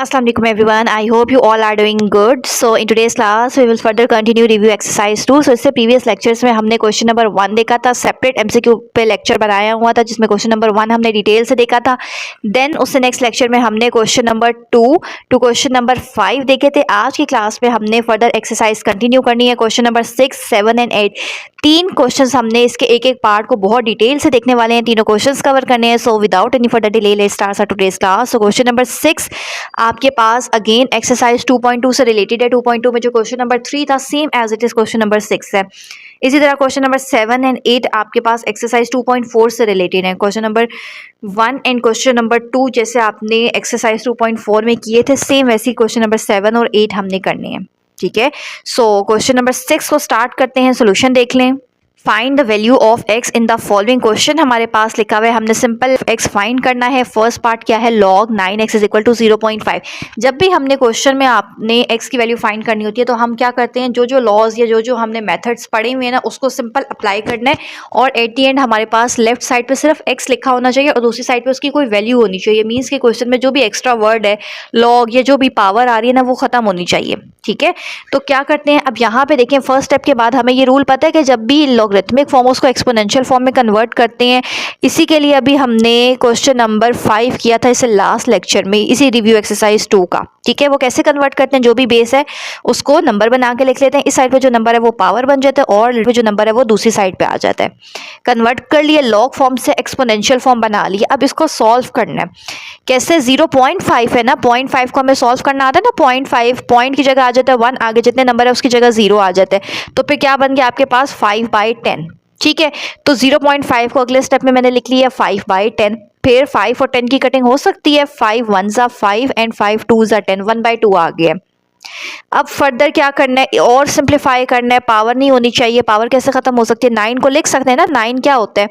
Assalamualaikum everyone. I hope you all are doing good. So in today's class we will further continue review exercise 2. So इससे previous lectures में हमने question number 1 देखा था, separate MCQ पे lecture बनाया हुआ था जिसमें क्वेश्चन नंबर 1 हमने डिटेल से देखा था. देन उससे नेक्स्ट लेक्चर में हमने question number 2 to question number 5 देखे थे. आज की क्लास में हमने फर्दर एक्सरसाइज कंटिन्यू करनी है. क्वेश्चन नंबर 6, 7 एंड 8 तीन क्वेश्चंस हमने इसके एक एक पार्ट को बहुत डिटेल से देखने वाले हैं. तीनों क्वेश्चंस कवर करने हैं. So without any further delay let's start our today's class. So question number 6 आपके पास अगेन एक्सरसाइज 2.2 से रिलेटेड है. 2.2 में जो क्वेश्चन नंबर 3 था same as it is question number 6 है. इसी तरह क्वेश्चन नंबर 7 एंड 8 आपके पास एक्सरसाइज 2.4 से रिलेटेड है. Question number 1 and question number 2 जैसे आपने एक्सरसाइज 2.4 में किए थे सेम वैसी क्वेश्चन नंबर 7 और 8 हमने करने हैं. ठीक है. सो क्वेश्चन नंबर 6 को स्टार्ट करते हैं. सोल्यूशन देख लें. Find the value of x in the following. Question हमारे पास लिखा हुआ है, हमने सिंपल x फाइंड करना है. फर्स्ट पार्ट क्या है, log 9x is equal to 0.5. जब भी हमने क्वेश्चन में आपने x की वैल्यू फाइंड करनी होती है तो हम क्या करते हैं, जो जो लॉज या जो जो हमने मेथड्स पढ़े हुए हैं ना उसको सिंपल अप्लाई करना है. और एट दी एंड हमारे पास लेफ्ट साइड पे सिर्फ x लिखा होना चाहिए और दूसरी साइड पे उसकी कोई वैल्यू होनी चाहिए. मीन्स के क्वेश्चन में जो भी एक्स्ट्रा वर्ड है, लॉग या जो भी पावर आ रही है ना वो खत्म होनी चाहिए. ठीक है. तो क्या करते हैं, अब यहाँ पे देखें फर्स्ट स्टेप के बाद हमें ये रूल पता है कि जब भी लॉगरिथमिक फॉर्म उसको एक्सपोनेंशियल फॉर्म में कन्वर्ट करते हैं. इसी के लिए अभी हमने क्वेश्चन नंबर 5 किया था इसे लास्ट लेक्चर में, इसी रिव्यू एक्सरसाइज 2 का. ठीक है. वो कैसे कन्वर्ट करते हैं, जो भी बेस है उसको नंबर बना के लिख लेते हैं. इस साइड पे जो नंबर है वो पावर बन जाता है और जो नंबर है वो दूसरी साइड पे आ जाता है. कन्वर्ट कर लिए, लॉग फॉर्म से एक्सपोनेंशियल फॉर्म बना लिया. अब इसको सॉल्व करना है. कैसे, 0.5 है ना, 0.5 को हमें सॉल्व करना आता है ना. 0.5 पॉइंट की जगह आ जाता है 1, आगे जितने नंबर है उसकी जगह 0 आ जाता है. तो फिर क्या बन गया आपके पास 5/10. ठीक है. तो 0.5 को अगले स्टेप में मैंने लिख लिया 5/10. फिर 5 और 10 की कटिंग हो सकती है. 5 1 ज़ा 5 एंड 5 2 ज़ा 10, 1/2 आ गया. अब फर्दर क्या करना है, और सिंप्लीफाई करना है. पावर नहीं होनी चाहिए. पावर कैसे खत्म हो सकती है, 9 को लिख सकते हैं ना. 9 क्या होता है,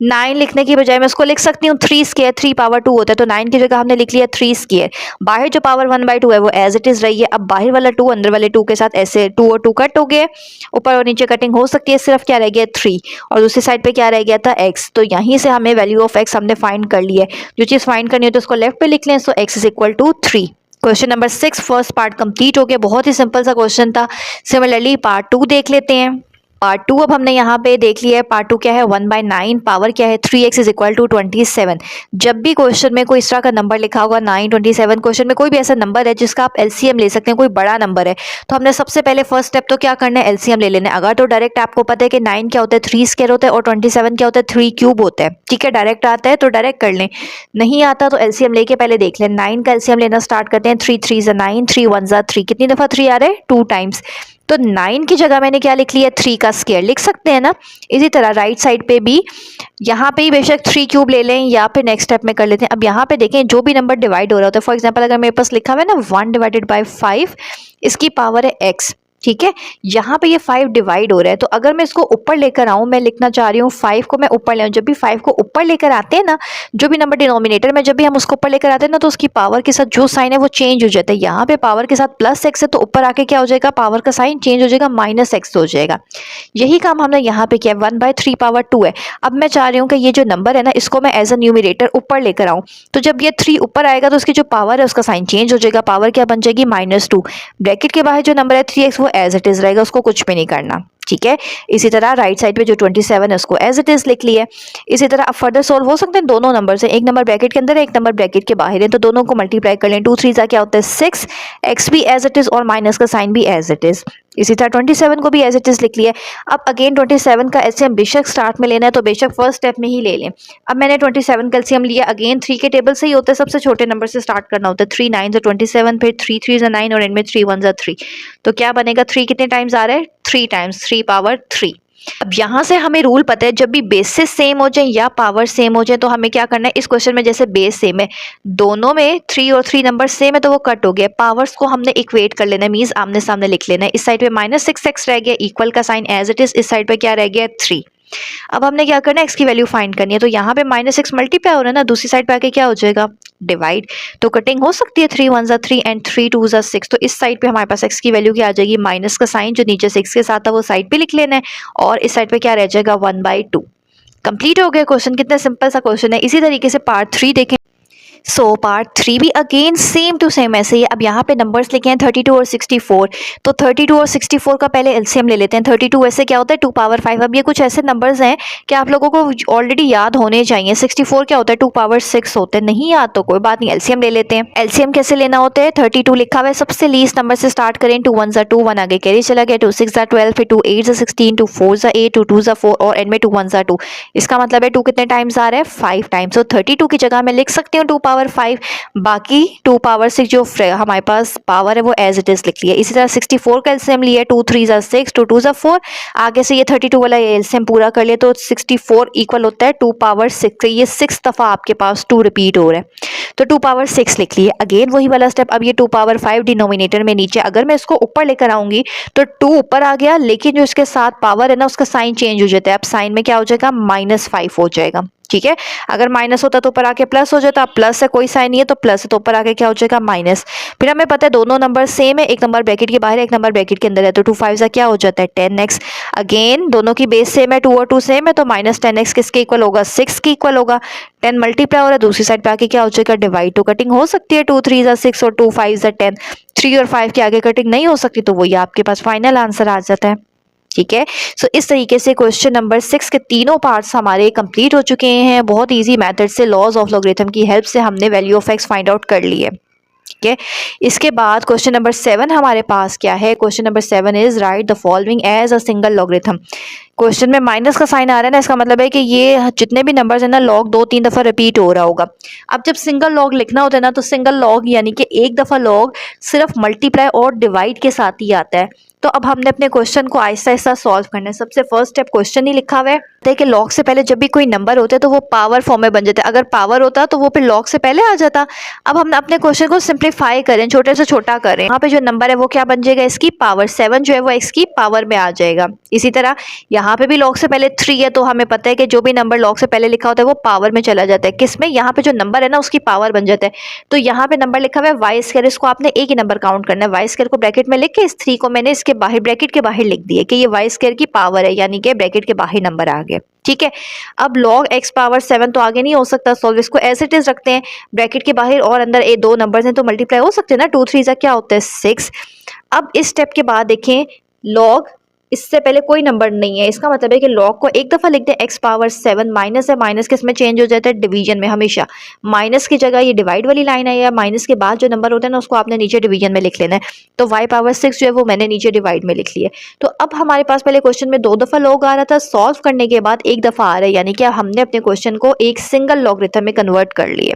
9 लिखने की बजाय मैं उसको लिख सकती हूँ 3 स्क्वायर. 3 पावर 2 होता है तो 9 की जगह हमने लिख लिया 3 स्क्वायर. बाहर जो पावर 1/2 है वो एज इट इज रही है. अब बाहर वाला 2 अंदर वाले 2 के साथ ऐसे 2 और 2 कट हो गए. ऊपर और नीचे कटिंग हो सकती है. सिर्फ क्या रह गया 3 और दूसरी साइड पे क्या रह गया था x. तो यहीं से हमें वैल्यू ऑफ x हमने फाइंड कर ली है. जो चीज़ फाइंड करनी है तो उसको लेफ्ट पे लिख लें. So x is equal to 3. Question number 6 first part complete हो गया. बहुत ही सिंपल सा क्वेश्चन था. सिमिलरली पार्ट 2 देख लेते हैं. पार्ट 2 अब हमने यहाँ पे देख लिया है. पार्ट 2 क्या है, 1/9. पावर क्या है, 3x इज इक्वल टू 27. जब भी क्वेश्चन में कोई इस तरह का नंबर लिखा होगा 9, 27, क्वेश्चन में कोई भी ऐसा नंबर है जिसका आप एलसीएम ले सकते हैं, कोई बड़ा नंबर है, तो हमने सबसे पहले फर्स्ट स्टेप तो क्या करना है, एलसीएम ले लेना है. अगर तो डायरेक्ट आपको पता है कि 9 क्या होता है 3 स्क्वायर होता है और 27 क्या होता है 3 क्यूब होता है. ठीक है. डायरेक्ट आता है तो डायरेक्ट कर लें, नहीं आता तो एलसीएम लेके पहले देख लें. 9 का एलसीएम लेना स्टार्ट करते हैं. 3 3 ज़ा 9, 3 1 ज़ा 3. कितनी दफ़ा 3 आ रहा है, 2 टाइम्स. तो 9 की जगह मैंने क्या लिख लिया, 3 का स्क्वायर लिख सकते हैं ना. इसी तरह राइट साइड पे भी यहाँ पे ही बेशक 3 क्यूब ले लें या फिर नेक्स्ट स्टेप में कर लेते हैं. अब यहाँ पे देखें जो भी नंबर डिवाइड हो रहा होता है, फॉर एग्जांपल अगर मेरे पास लिखा हुआ है ना 1/5, इसकी पावर है x. ठीक है. यहाँ पे ये 5 डिवाइड हो रहा है तो अगर मैं इसको ऊपर लेकर आऊँ, मैं लिखना चाह रही हूँ 5 को मैं ऊपर ले आऊँ. जब भी 5 को ऊपर लेकर आते हैं ना, जो भी नंबर डिनोमिनेटर में जब भी हम उसको ऊपर लेकर आते हैं ना तो उसकी पावर के साथ जो साइन है वो चेंज हो जाता है. यहाँ पे पावर के साथ +x है तो ऊपर आके क्या हो जाएगा, पावर का साइन चेंज हो जाएगा, -x हो जाएगा. यही काम हमने यहाँ पे किया. 1/3 पावर 2 है. अब मैं चाह रही हूँ कि ये जो नंबर है ना इसको मैं एज अ न्यूमिनेटर ऊपर लेकर आऊँ. तो जब ये 3 ऊपर आएगा तो उसकी जो पावर है उसका साइन चेंज हो जाएगा. पावर क्या बन जाएगी, -2. ब्रैकेट के बाहर जो नंबर है 3x वो एज इट इज रहेगा, उसको कुछ भी नहीं करना. ठीक है. इसी तरह राइट साइड पे जो 27 है उसको एज इट इज लिख लिया. इसी तरह अब फर्दर सोल्व हो सकते हैं दोनों नंबर से. एक नंबर ब्रैकेट के अंदर है, एक नंबर ब्रैकेट के बाहर है, तो दोनों को मल्टीप्लाई कर लें. 2 3 ज़ा क्या होता है 6, x भी एज इट इज और माइनस का साइन भी एज इट इज. इसी तरह 27 को भी एज इट इज लिख लिया. अब अगेन 27 का एलसीएम बेशक स्टार्ट में लेना है तो बेशक फर्स्ट स्टेप में ही ले लें. अब मैंने 27 का एलसीएम लिया. अगेन 3 के टेबल से ही होता है, सबसे छोटे नंबर से स्टार्ट करना होता है. 3 9 ज़ा 27, फिर 3 3 ज़ा 9 और एंड में 3 1 ज़ा 3. तो क्या बनेगा, 3 कितने टाइम्स आ रहा है, 3 टाइम्स, 3 पावर 3. अब यहाँ से हमें रूल पता है, जब भी बेसिस सेम हो जाए या पावर सेम हो जाए तो हमें क्या करना है, इस क्वेश्चन में जैसे बेस सेम है, दोनों में 3 और 3 नंबर सेम है तो वो कट हो गया. पावर्स को हमने इक्वेट कर लेना है, मीन्स आमने सामने लिख लेना है. इस साइड पे -6x रह गया, इक्वल का साइन एज इट इज. इस साइड पे क्या रह गया 3. अब हमने क्या करना है, x की वैल्यू फाइंड करनी है. तो यहाँ पे -6 मल्टीप्लाई हो रहा है ना, दूसरी साइड पे आके क्या हो जाएगा, डिवाइड. तो कटिंग हो सकती है. 3 1 ज़ा 3 एंड 3 2 ज़ा 6. तो इस साइड पे हमारे पास x की वैल्यू क्या आ जाएगी, माइनस का साइन जो नीचे 6 के साथ था वो साइड पे लिख लेना है और इस साइड पे क्या रह जाएगा 1/2. कंप्लीट हो गया क्वेश्चन. कितना सिंपल सा क्वेश्चन है. इसी तरीके से पार्ट 3 देखें. सो पार्ट 3 भी अगेन सेम टू सेम ऐसे ही। अब यहाँ पे नंबर्स लिखे हैं 32 और 64। तो 32 और 64 का पहले एलसीएम ले लेते हैं। 32 ऐसे क्या होता है 2 पावर 5। अब ये कुछ ऐसे नंबर्स हैं कि आप लोगों को ऑलरेडी याद होने चाहिए। 64 क्या होता है 2 पावर 6 होते हैं, नहीं याद तो कोई बात नहीं, एलसीएम ले लेते हैं। एलसीएम कैसे लेना होता है, 32 लिखा हुआ है, सबसे लीस्ट नंबर से स्टार्ट करें। 2 1 2 1 आगे कैरी चला गया, 2 6 12, फिर 2 8 16, 2 4 8, 2 2 4 और एंड में 2 1 2। इसका मतलब है 2 कितने टाइम्स आ रहा है 5 टाइम्स। तो 32 की जगह मैं लिख सकती हूँ 2 पावर 5, बाकी 2 पावर 6 जो हमारे पास पावर है वो एज इट इज लिख लिया। इसी तरह 64 का एलसीएम लिया 2 3 6, 2 2 4, आगे से ये 32 वाला एलसीएम पूरा कर लिया तो 64 इक्वल होता है 2 पावर 6। ये 6 दफा आपके पास 2 रिपीट हो रहा है तो 2 पावर 6 लिख लिए। अगेन वही वाला स्टेप, अब ये 2 पावर 5 डिनोमिनेटर में नीचे, अगर मैं इसको ऊपर लेकर आऊंगी तो 2 ऊपर आ गया, लेकिन जो इसके साथ पावर है ना उसका साइन चेंज हो जाता है। अब साइन में क्या हो जाएगा -5 हो जाएगा, ठीक है। अगर माइनस होता तो ऊपर आके प्लस हो जाता, प्लस है कोई साइन नहीं है तो प्लस है तो ऊपर आके क्या हो जाएगा माइनस। फिर हमें पता है दोनों नंबर सेम है, एक नंबर ब्रैकेट के बाहर है एक नंबर ब्रैकेट के अंदर है, तो 2 5 सा क्या हो जाता है 10x। अगेन दोनों की बेस सेम है, 2 और 2 सेम है तो -10x किसके इक्वल होगा 6 के इक्वल होगा। 10 मल्टीप्लाई हो रहा है, दूसरी साइड पे आके क्या हो जाएगा डिवाइड। तो कटिंग हो सकती है 2 3 6 और 2 5 10, 3 और 5 के आगे कटिंग नहीं हो सकती, तो वही आपके पास फाइनल आंसर आ जाता है, ठीक है। सो इस तरीके से क्वेश्चन नंबर 6 के तीनों पार्ट्स हमारे कंप्लीट हो चुके हैं। बहुत इजी मेथड से लॉज ऑफ लॉगरिथम की हेल्प से हमने value of x find out कर ली है, ठीक है। इसके बाद क्वेश्चन नंबर 7 हमारे पास क्या है, question number 7 is write the following as a single logarithm. Question में माइनस का साइन आ रहा है ना, इसका मतलब है कि ये जितने भी नंबर्स हैं ना लॉग 2-3 दफा रिपीट हो रहा होगा। अब जब सिंगल लॉग लिखना होता है ना तो सिंगल लॉग यानी कि एक दफा लॉग सिर्फ मल्टीप्लाई और डिवाइड के साथ ही आता है। तो अब हमने अपने क्वेश्चन को आहिस्ता आहिस्ता सॉल्व करना है। सबसे फर्स्ट स्टेप क्वेश्चन ही लिखा हुआ है कि लॉग से पहले जब भी कोई नंबर होता है तो वो पावर फॉर्म में बन जाता है। अगर पावर होता तो वो फिर लॉग से पहले आ जाता। अब हम अपने क्वेश्चन को सिंप्लीफाई करें, छोटे से छोटा करें। यहाँ पे जो नंबर है वो क्या बन जाएगा इसकी पावर, 7 जो है वो एक्स की पावर में आ जाएगा। इसी तरह यहाँ पे भी लॉग से पहले 3 है तो हमें पता है कि जो भी नंबर लॉग से पहले लिखा होता है वो पावर में चला जाता है। किसमें, यहाँ पे जो नंबर है ना उसकी पावर बन जाता है। तो यहाँ पे नंबर लिखा हुआ है वाई स्क्वायर, इसको आपने एक ही नंबर काउंट करना है। वाई स्क्वायर को ब्रैकेट में लिख के इस 3 को मैंने इसके बाहर ब्रैकेट के बाहर लिख दिया कि ये वाई स्क्वायर की पावर है, यानी कि ब्रैकेट के बाहर नंबर आ गए, ठीक है। अब log x पावर 7 तो आगे नहीं हो सकता सॉल्व, इसको एज इट इज रखते हैं। ब्रैकेट के बाहर और अंदर ए दो नंबर्स हैं तो मल्टीप्लाई हो सकते हैं ना, 2 3 क्या होता है 6। अब इस स्टेप के बाद देखें log इससे पहले कोई नंबर नहीं है, इसका मतलब है कि log को एक दफा लिखते हैं x पावर 7, माइनस है, माइनस किस में चेंज हो जाता है डिवीजन में। हमेशा माइनस की जगह ये डिवाइड वाली लाइन है, या माइनस के बाद जो नंबर होता है ना उसको आपने नीचे डिवीजन में लिख लेना है। तो y पावर 6 जो है वो मैंने नीचे डिवाइड में लिख लिया। तो अब हमारे पास पहले क्वेश्चन में 2 दफा log आ रहा था, सॉल्व करने के बाद एक दफा आ रहा है, यानी कि हमने अपने क्वेश्चन को एक सिंगल लॉगरिथम में कन्वर्ट कर लिए।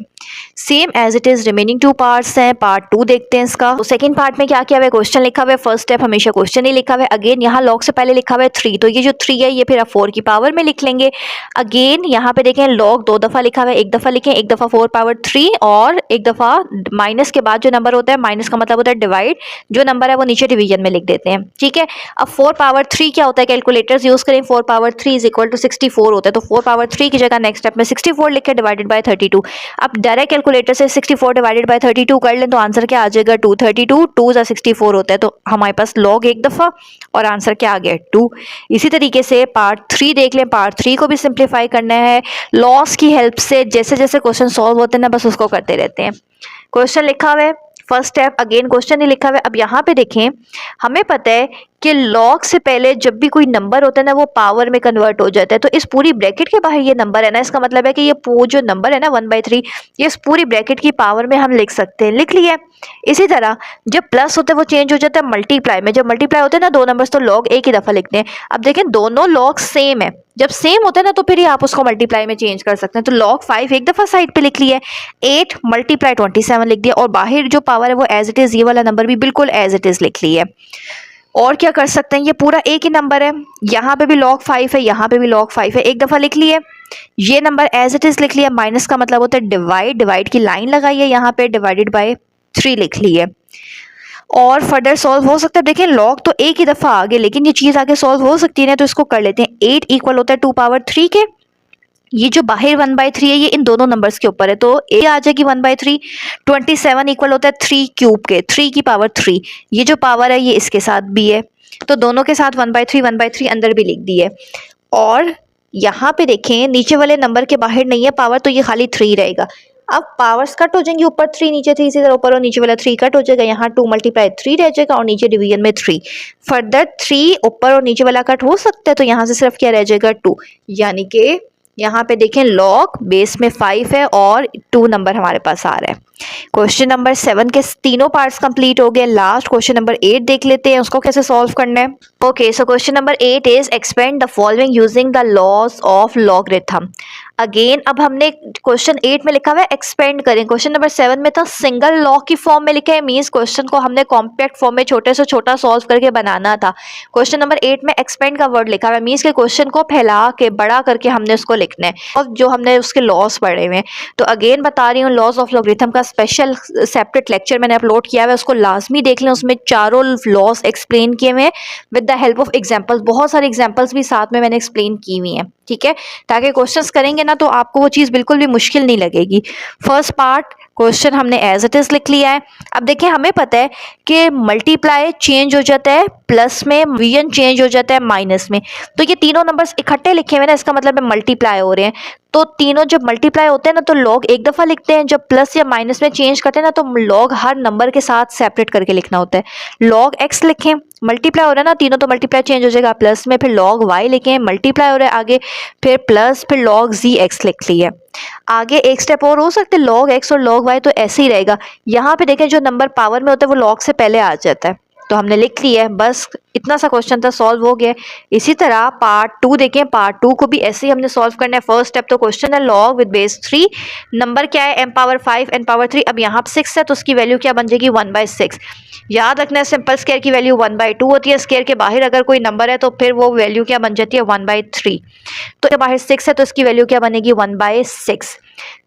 Same as it is remaining 2 parts हैं। पार्ट 2 देखते हैं इसका। तो सेकंड पार्ट में क्या किया हुआ है, क्वेश्चन लिखा हुआ है, फर्स्ट स्टेप हमेशा क्वेश्चन ही लिखा हुआ है। अगेन यहाँ log से पहले लिखा हुआ है 3, तो ये जो 3 है ये फिर आप 4 की पावर में लिख लेंगे। अगेन यहाँ पे देखें log 2 दफा लिखा हुआ है, एक दफा लिखें, एक दफा 4 पावर 3 और एक दफा माइनस के बाद जो नंबर होता है, माइनस का मतलब होता है डिवाइड, जो नंबर है वो नीचे डिवीजन में लिख देते हैं, ठीक है। अब 4 पावर 3 क्या होता है, कैलकुलेटर्स यूज करें, 4 पावर 3 इज इक्वल टू 64 होता है। तो 4 पावर 3 की जगह नेक्स्ट स्टेप में 64 लिख के डिवाइडेड बाय 32। अब डायरेक्ट कैलकुलेटर से 64 डिवाइडेड बाय 32 कर लें तो आंसर क्या आ जाएगा 232, 2 जा 64 होता है। तो हमारे पास log एक दफा और आंसर क्या आ गया 2। इसी तरीके से पार्ट 3 देख लें, पार्ट 3 को भी सिंप्लीफाई करना है लॉस की हेल्प से। जैसे जैसे क्वेश्चन सॉल्व होते हैं ना बस उसको करते रहते हैं। क्वेश्चन लिखा हुआ है, फर्स्ट स्टेप अगेन क्वेश्चन ही लिखा हुआ है। अब यहाँ पे देखें, हमें पता है कि log से पहले जब भी कोई नंबर होता है ना वो पावर में कन्वर्ट हो जाता है। तो इस पूरी ब्रैकेट के बाहर ये नंबर है ना, इसका मतलब है कि ये जो नंबर है ना 1/3 ये इस पूरी ब्रैकेट की पावर में हम लिख सकते हैं, लिख लिया। इसी तरह जब प्लस होता है वो चेंज हो जाता है मल्टीप्लाई में। जब मल्टीप्लाई होते हैं ना 2 नंबर्स तो log एक ही दफा लिखते हैं। अब देखें दोनों log सेम है, जब सेम होता है ना तो फिर ही आप उसको मल्टीप्लाई में चेंज कर सकते हैं। तो log 5 एक दफा साइड पे लिख लिया, 8 मल्टीप्लाई 27 लिख दिया, और बाहर जो पावर है वो एज इट इज, ये वाला नंबर भी बिल्कुल एज इट इज लिख लिया। और क्या कर सकते हैं, ये पूरा एक ही नंबर है, यहाँ पे भी log 5 है, यहाँ पे भी log 5 है, एक दफा लिख लिए। ये नंबर एज इट इज लिख लिया, माइनस का मतलब होता है डिवाइड, डिवाइड की लाइन लगाई है यहाँ पे, डिवाइडेड बाय 3 लिख ली है। और फर्दर सॉल्व हो सकता है, देखें log तो एक ही दफा आगे, लेकिन ये चीज आगे सॉल्व हो सकती है ना, तो इसको कर लेते हैं। 8 इक्वल होता है 2 पावर 3 के, ये जो बाहर 1/3 है ये इन दोनों नंबर्स के ऊपर है तो ए आ जाएगी 1/3। 27 इक्वल होता है 3 क्यूब के, 3 की पावर 3, ये जो पावर है ये इसके साथ भी है, तो दोनों के साथ 1/3 अंदर भी लिख दी है। और यहाँ पे देखें नीचे वाले नंबर के बाहर नहीं है पावर, तो ये खाली 3 रहेगा। अब पावर्स कट हो जाएंगी, ऊपर 3 नीचे 3, इसी तरह ऊपर और नीचे वाला 3 कट हो जाएगा, यहाँ 2 मल्टीप्लाई 3 रह जाएगा और नीचे डिवीजन में 3। फर्दर 3 ऊपर और नीचे वाला कट हो सकता है, तो यहाँ से सिर्फ क्या रह जाएगा 2, यानी कि यहाँ पे देखें log बेस में 5 है और 2 नंबर हमारे पास आ रहा है। क्वेश्चन नंबर 7 के तीनों पार्ट्स कंप्लीट हो गए। लास्ट क्वेश्चन नंबर 8 देख लेते हैं, उसको कैसे सॉल्व करना है। Okay, so question number 8 is expand the following using the laws of logarithm. Again अब हमने क्वेश्चन 8 में लिखा हुआ है एक्सपेंड करें, क्वेश्चन नंबर 7 में था सिंगल लॉग की फॉर्म में लिखा है, मींस क्वेश्चन को हमने कॉम्पैक्ट फॉर्म में छोटे से छोटा सॉल्व करके बनाना था। क्वेश्चन नंबर 8 में एक्सपेंड का वर्ड लिखा हुआ है, मींस के क्वेश्चन को फैला के बड़ा करके हमने उसको लिखना है और जो हमने उसके लॉस पढ़े हुए हैं। तो अगेन बता रही हूँ, लॉज ऑफ लॉगरिथम का स्पेशल सेपरेट लेक्चर मैंने अपलोड किया हुआ है, उसको लाजमी देख लें, उसमें चारों लॉस एक्सप्लेन किए हुए हैं with the help of examples, बहुत सारे एग्जाम्पल्स भी साथ में मैंने एक्सप्लेन की हुई हैं, ठीक है, ताकि क्वेश्चंस करेंगे ना तो आपको वो चीज़ बिल्कुल भी मुश्किल नहीं लगेगी। फर्स्ट पार्ट क्वेश्चन हमने एज इट इज लिख लिया है। अब देखिए हमें पता है कि मल्टीप्लाई चेंज हो जाता है प्लस में, डिवीजन चेंज हो जाता है माइनस में, तो ये तीनों नंबर्स इकट्ठे लिखे हुए ना, इसका मतलब है मल्टीप्लाई हो रहे हैं। तो तीनों जब मल्टीप्लाई होते हैं ना तो लॉग एक दफ़ा लिखते हैं, जब प्लस या माइनस में चेंज करते हैं ना तो लॉग हर नंबर के साथ सेपरेट करके लिखना होता है। लॉग एक्स लिखें, मल्टीप्लाई हो रहा है ना तीनों, तो मल्टीप्लाई चेंज हो जाएगा प्लस में, फिर लॉग वाई लिखें, मल्टीप्लाई हो रहा है आगे, फिर प्लस, फिर लॉग जी एक्स लिख लिया। आगे एक स्टेप और हो सकते हैं, लॉग एक्स और लॉग वाई तो ऐसे ही रहेगा। यहाँ पे देखें जो नंबर पावर में होता है वो लॉग से पहले आ जाता है, तो हमने लिख लिया है, बस इतना सा क्वेश्चन था, सॉल्व हो गया। इसी तरह पार्ट 2 देखें, पार्ट 2 को भी ऐसे ही हमने सॉल्व करना है। फर्स्ट स्टेप तो क्वेश्चन है लॉग विद बेस 3, नंबर क्या है m पावर 5 n पावर 3, अब यहाँ 6 है तो उसकी वैल्यू क्या बन जाएगी 1/6। याद रखना है सिंपल स्क्वायर की वैल्यू 1/2 होती है, स्क्वायर के बाहर अगर कोई नंबर है तो फिर वो वैल्यू क्या बन जाती है 1/3, तो बाहर 6 है तो इसकी वैल्यू क्या बनेगी 1/6।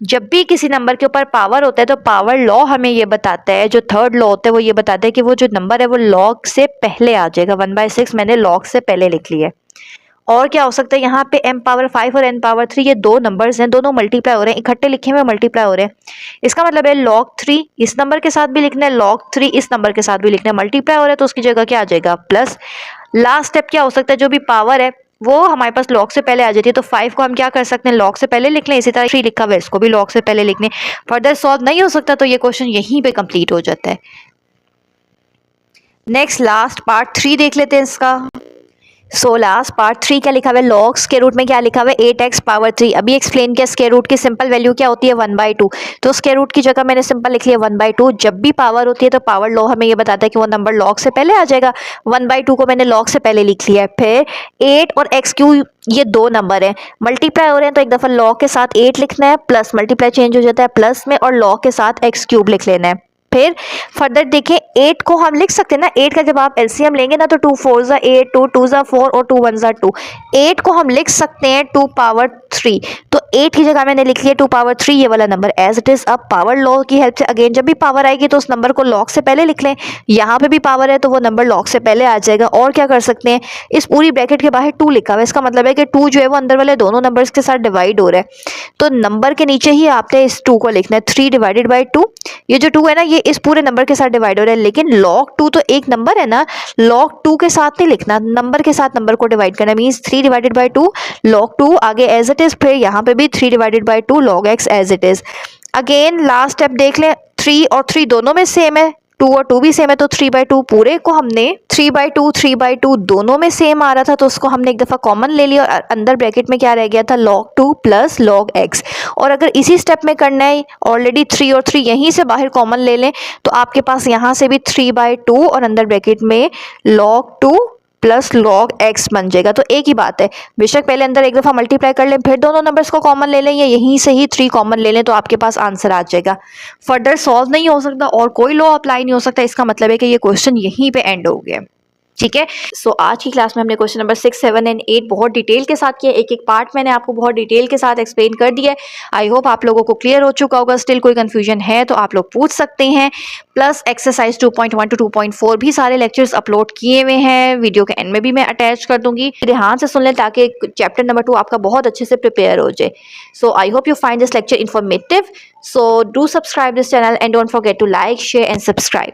जब भी किसी नंबर के ऊपर पावर होता है तो पावर लॉ हमें ये बताता है, जो थर्ड लॉ होता है वो ये बताता है कि वो जो नंबर है वो लॉग से पहले आ जाएगा। 1/6 मैंने लॉग से पहले लिख लिया है। और क्या हो सकता है, यहाँ पे m पावर 5 और n पावर 3 ये दो नंबर्स हैं, दोनों मल्टीप्लाई हो रहे हैं, इकट्ठे लिखे हुए मल्टीप्लाई हो रहे हैं। इसका मतलब है log 3 इस नंबर के साथ भी लिखना है, log 3 इस नंबर के साथ भी लिखना है, मल्टीप्लाई हो रहा है तो उसकी जगह क्या आ जाएगा प्लस। लास्ट स्टेप क्या हो सकता है, जो भी पावर है वो हमारे पास लॉग से पहले आ जाती है, तो 5 को हम क्या कर सकते हैं लॉग से पहले लिख लें, इसी तरह 3 लिखा हुआ है इसको भी लॉग से पहले लिखने। फर्दर सॉल्व नहीं हो सकता तो ये क्वेश्चन यहीं पे कंप्लीट हो जाता है। नेक्स्ट लास्ट पार्ट 3 देख लेते हैं इसका। सो लास्ट पार्ट 3 क्या लिखा हुआ है, लॉग स्क्वायर रूट में क्या लिखा हुआ है 8x पावर 3। अभी एक्सप्लेन किया स्क्वायर रूट की सिंपल वैल्यू क्या होती है 1/2, तो स्क्वायर रूट की जगह मैंने सिंपल लिख लिया 1/2। जब भी पावर होती है तो पावर लॉ हमें ये बताता है कि वो नंबर लॉग से पहले आ जाएगा। 1/2 को मैंने लॉग से पहले लिख लिया है। फिर 8 और x³ ये दो नंबर हैं, मल्टीप्लाई हो रहे हैं तो एक दफ़ा लॉग के साथ 8 लिखना है, प्लस मल्टीप्लाई चेंज हो जाता है प्लस में, और लॉग के साथ x³ लिख लेना है। फिर फर्दर देखें 8 को हम लिख सकते हैं ना, 8 का जब आप एलसीएम लेंगे ना तो 2 4 ज़ा 8, 2 2 ज़ा 4 और 2 1 ज़ा 2। 8 को हम लिख सकते हैं 2 पावर 3, तो 8 की जगह मैंने लिख लिया 2 पावर 3 ये वाला नंबर एज इट इज़। अब पावर लॉ की हेल्प से अगेन जब भी पावर आएगी तो उस नंबर को लॉग से पहले लिख लें, यहाँ पे भी पावर है तो वो नंबर लॉग से पहले आ जाएगा। और क्या कर सकते हैं, इस पूरी ब्रैकेट के बाहर 2 लिखा हुआ है, इसका मतलब है कि 2 जो है वो अंदर वाले दोनों नंबर्स के साथ डिवाइड हो रहा है, तो नंबर के नीचे ही आपने इस 2 को लिखना है 3 डिवाइडेड बाई 2। ये जो 2 है ना ये इस पूरे नंबर के साथ डिवाइड हो रहा है, लेकिन log 2 तो एक नंबर है ना, log 2 के साथ नहीं लिखना, नंबर के साथ नंबर को डिवाइड करना, मींस 3 डिवाइडेड बाई 2 log 2 आगे एज इट इज, फिर यहाँ पे भी 3 divided by 2 log x as it is. Again last step देख लें, 3 और 3 दोनों में सेम है, 2 और 2 भी सेम है, तो 3/2 पूरे को हमने 3/2 दोनों में सेम आ रहा था तो उसको हमने एक दफ़ा कॉमन ले लिया और अंदर ब्रैकेट में क्या रह गया था log 2 प्लस log x। और अगर इसी स्टेप में करना है, ऑलरेडी 3 और 3 यहीं से बाहर कॉमन ले लें तो आपके पास यहाँ से भी 3/2 और अंदर ब्रैकेट में log 2 प्लस log x बन जाएगा। तो एक ही बात है, बेशक पहले अंदर एक दफ़ा मल्टीप्लाई कर लें फिर दोनों नंबर्स को कॉमन ले लें, या यहीं से ही 3 कॉमन ले लें तो आपके पास आंसर आ जाएगा। फर्दर सॉल्व नहीं हो सकता और कोई लॉ अप्लाई नहीं हो सकता, इसका मतलब है कि ये क्वेश्चन यहीं पे एंड हो गया। ठीक है, सो आज की क्लास में हमने क्वेश्चन नंबर 6, 7 एंड 8 बहुत डिटेल के साथ किया, एक एक पार्ट मैंने आपको बहुत डिटेल के साथ एक्सप्लेन कर दिया है। आई होप आप लोगों को क्लियर हो चुका होगा, स्टिल कोई कंफ्यूजन है तो आप लोग पूछ सकते हैं। प्लस एक्सरसाइज 2.1 टू 2.4 भी सारे लेक्चर्स अपलोड किए हुए हैं, वीडियो के एंड में भी मैं अटैच कर दूंगी, ध्यान से सुन लें ताकि चैप्टर नंबर 2 आपका बहुत अच्छे से प्रिपेयर हो जाए। So I hope you find this lecture informative, so do subscribe this channel and don't forget to like, share and subscribe.